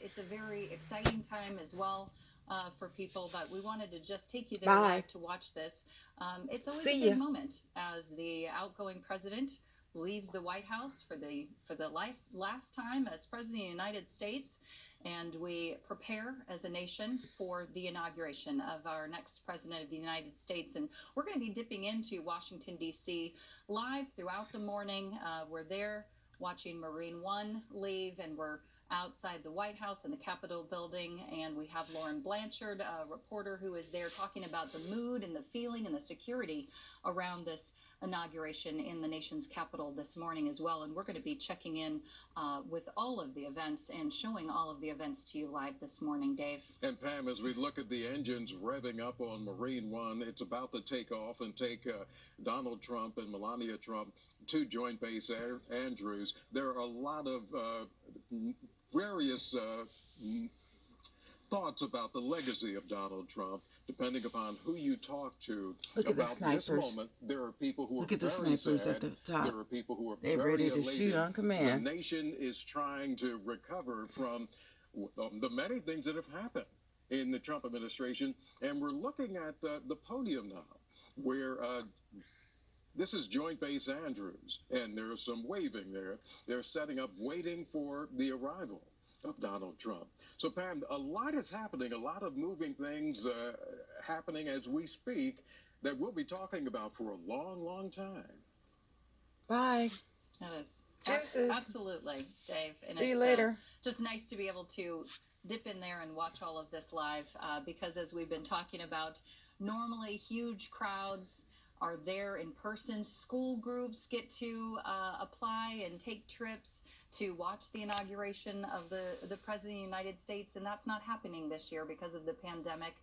it's a very exciting time as well for people. But we wanted to just take you there Bye. live to watch this. It's always a See big ya. moment as the outgoing president leaves the White House for the last time as president of the United States, and we prepare as a nation for the inauguration of our next president of the United States. And we're going to be dipping into Washington, D.C. live throughout the morning. We're there watching Marine One leave, and we're outside the White House and the Capitol building, and we have Lauren Blanchard, a reporter who is there talking about the mood and the feeling and the security around this inauguration in the nation's capital this morning as well. And we're going to be checking in with all of the events and showing all of the events to you live this morning, Dave. And Pam, as we look at the engines revving up on Marine One, it's about to take off and take Donald Trump and Melania Trump to Joint Base Andrews. There are a lot of various thoughts about the legacy of Donald Trump, depending upon who you talk to. Look at the about snipers. This moment. There are people who Look are at the very snipers sad. at the top. There are people who are They're very ready to elated. shoot on command. The nation is trying to recover from the many things that have happened in the Trump administration, and we're looking at the podium now, where this is Joint Base Andrews, and there's some waving there. They're setting up, waiting for the arrival of Donald Trump. So, Pam, a lot is happening, a lot of moving things happening as we speak that we'll be talking about for a long, long time. Bye. That is Deuces. absolutely, Dave. And See you it's later. just nice to be able to dip in there and watch all of this live because as we've been talking about, normally huge crowds are there in person. School groups get to apply and take trips to watch the inauguration of the President of the United States, and that's not happening this year because of the pandemic.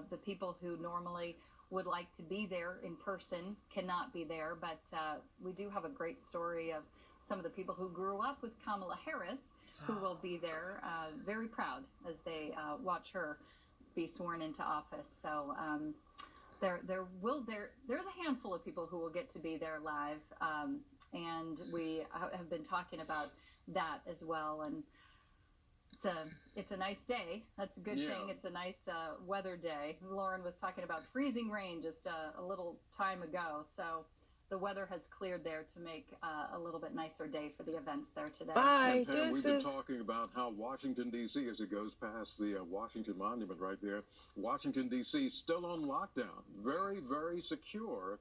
The people who normally would like to be there in person cannot be there, but we do have a great story of some of the people who grew up with Kamala Harris who will be there, very proud as they watch her be sworn into office. So there's a handful of people who will get to be there live, and we have been talking about that as well. And it's a nice day. That's a good thing. It's a nice weather day. Lauren was talking about freezing rain just a little time ago, so the weather has cleared there to make a little bit nicer day for the events there today. Bye. And, Pam, we've been Deuces. talking about how Washington, D.C., as it goes past the Washington Monument right there, Washington, D.C., still on lockdown. Very, very secure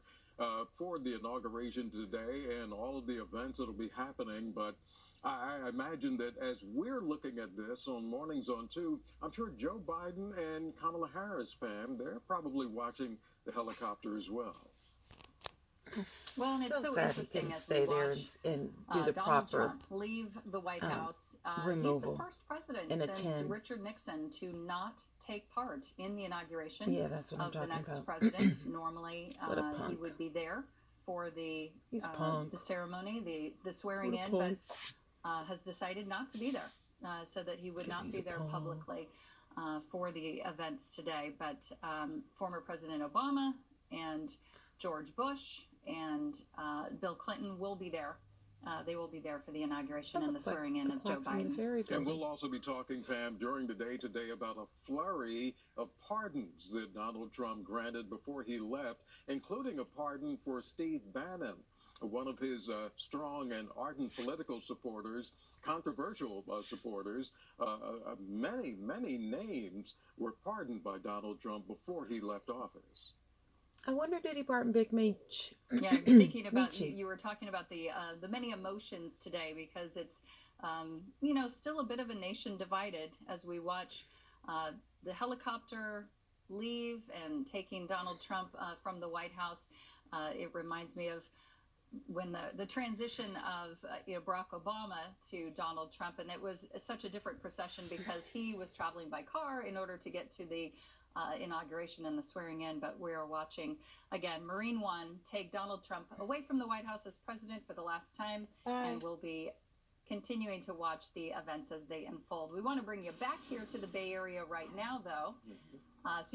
for the inauguration today and all of the events that will be happening. But I imagine that as we're looking at this on Mornings on 2, I'm sure Joe Biden and Kamala Harris, Pam, they're probably watching the helicopter as well. Well, and it's so sad he interesting can as stay we there watch and do the Donald proper Trump leave the White House. He's the removal first president and since attend. Richard Nixon to not take part in the inauguration Yeah, that's what I'm of the talking next about. president. Normally, What a he punk. would be there for the He's punk. the ceremony, the swearing What a in, but punk. has decided not to be there, so that he would 'Cause not he's be a there punk. publicly for the events today. But former President Obama and George Bush and Bill Clinton will be there. They will be there for the inauguration That and the looks like swearing in the of Joe clock from the Biden. ferry And building. we'll also be talking, Pam, during the day today about a flurry of pardons that Donald Trump granted before he left, including a pardon for Steve Bannon, one of his strong and ardent political supporters, controversial supporters. Many, many names were pardoned by Donald Trump before he left office. I wonder did he pardon Big Meech? Yeah, I'm thinking about Michi. you were talking about the many emotions today because it's still a bit of a nation divided as we watch the helicopter leave and taking Donald Trump from the White House. It reminds me of when the transition of Barack Obama to Donald Trump, and it was such a different procession because he was traveling by car in order to get to the inauguration and the swearing in. But we are watching again Marine One take Donald Trump away from the White House as president for the last time. Bye. And we'll be continuing to watch the events as they unfold. We want to bring you back here to the Bay Area right now, though. So